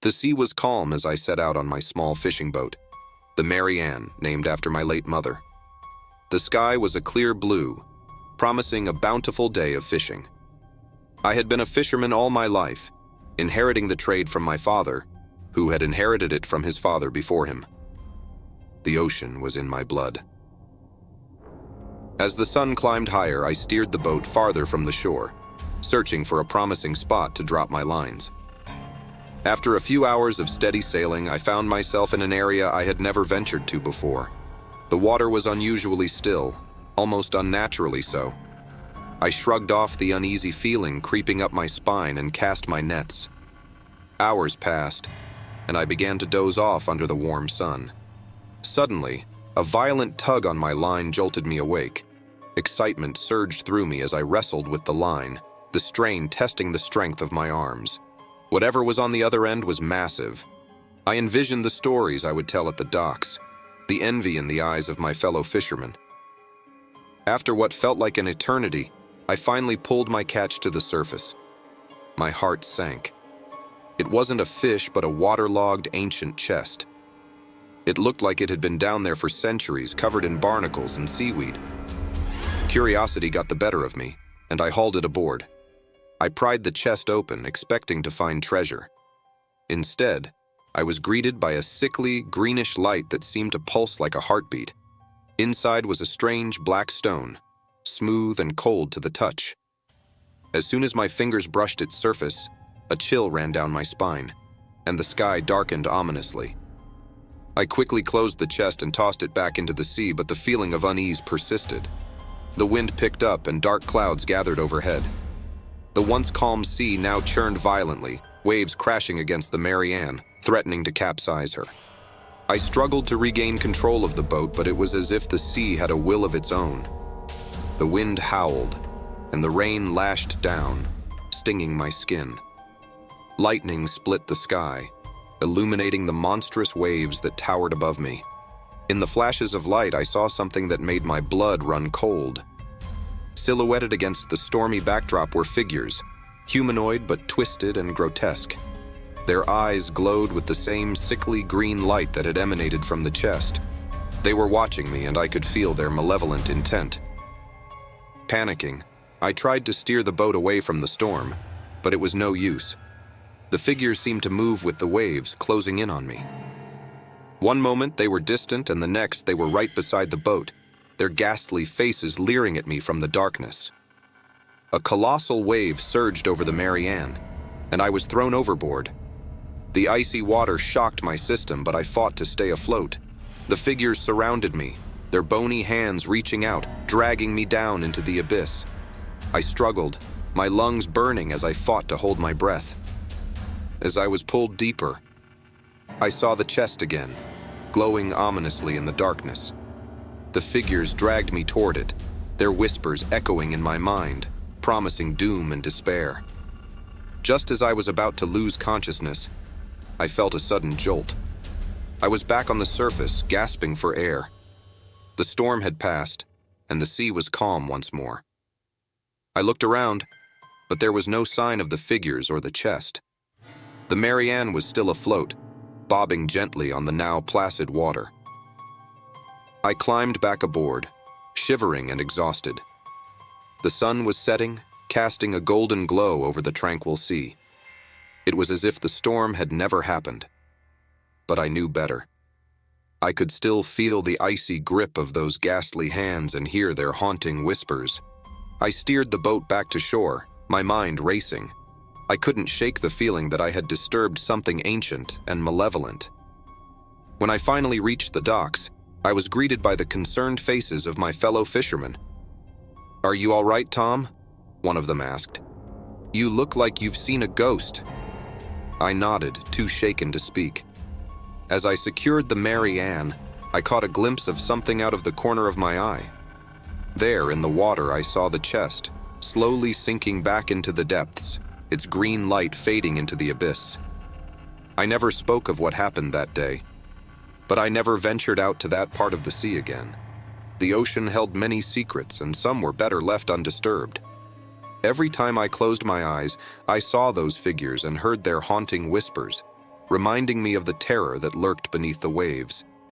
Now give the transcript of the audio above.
The sea was calm as I set out on my small fishing boat, the Mary Ann, named after my late mother. The sky was a clear blue, promising a bountiful day of fishing. I had been a fisherman all my life, inheriting the trade from my father, who had inherited it from his father before him. The ocean was in my blood. As the sun climbed higher, I steered the boat farther from the shore, searching for a promising spot to drop my lines. After a few hours of steady sailing, I found myself in an area I had never ventured to before. The water was unusually still, almost unnaturally so. I shrugged off the uneasy feeling creeping up my spine and cast my nets. Hours passed, and I began to doze off under the warm sun. Suddenly, a violent tug on my line jolted me awake. Excitement surged through me as I wrestled with the line, the strain testing the strength of my arms. Whatever was on the other end was massive. I envisioned the stories I would tell at the docks, the envy in the eyes of my fellow fishermen. After what felt like an eternity, I finally pulled my catch to the surface. My heart sank. It wasn't a fish, but a waterlogged ancient chest. It looked like it had been down there for centuries, covered in barnacles and seaweed. Curiosity got the better of me, and I hauled it aboard. I pried the chest open, expecting to find treasure. Instead, I was greeted by a sickly, greenish light that seemed to pulse like a heartbeat. Inside was a strange black stone, smooth and cold to the touch. As soon as my fingers brushed its surface, a chill ran down my spine, and the sky darkened ominously. I quickly closed the chest and tossed it back into the sea, but the feeling of unease persisted. The wind picked up and dark clouds gathered overhead. The once calm sea now churned violently, waves crashing against the Mary Ann, threatening to capsize her. I struggled to regain control of the boat, but it was as if the sea had a will of its own. The wind howled, and the rain lashed down, stinging my skin. Lightning split the sky, illuminating the monstrous waves that towered above me. In the flashes of light, I saw something that made my blood run cold. Silhouetted against the stormy backdrop were figures, humanoid but twisted and grotesque. Their eyes glowed with the same sickly green light that had emanated from the chest. They were watching me, and I could feel their malevolent intent. Panicking, I tried to steer the boat away from the storm, but it was no use. The figures seemed to move with the waves, closing in on me. One moment they were distant, and the next they were right beside the boat, their ghastly faces leering at me from the darkness. A colossal wave surged over the Mary Ann, and I was thrown overboard. The icy water shocked my system, but I fought to stay afloat. The figures surrounded me, their bony hands reaching out, dragging me down into the abyss. I struggled, my lungs burning as I fought to hold my breath. As I was pulled deeper, I saw the chest again, glowing ominously in the darkness. The figures dragged me toward it, their whispers echoing in my mind, promising doom and despair. Just as I was about to lose consciousness, I felt a sudden jolt. I was back on the surface, gasping for air. The storm had passed, and the sea was calm once more. I looked around, but there was no sign of the figures or the chest. The Mary Ann was still afloat, bobbing gently on the now placid water. I climbed back aboard, shivering and exhausted. The sun was setting, casting a golden glow over the tranquil sea. It was as if the storm had never happened. But I knew better. I could still feel the icy grip of those ghastly hands and hear their haunting whispers. I steered the boat back to shore, my mind racing. I couldn't shake the feeling that I had disturbed something ancient and malevolent. When I finally reached the docks, I was greeted by the concerned faces of my fellow fishermen. "Are you all right, Tom?" one of them asked. "You look like you've seen a ghost." I nodded, too shaken to speak. As I secured the Mary Ann, I caught a glimpse of something out of the corner of my eye. There, in the water, I saw the chest, slowly sinking back into the depths, its green light fading into the abyss. I never spoke of what happened that day, but I never ventured out to that part of the sea again. The ocean held many secrets, and some were better left undisturbed. Every time I closed my eyes, I saw those figures and heard their haunting whispers, reminding me of the terror that lurked beneath the waves.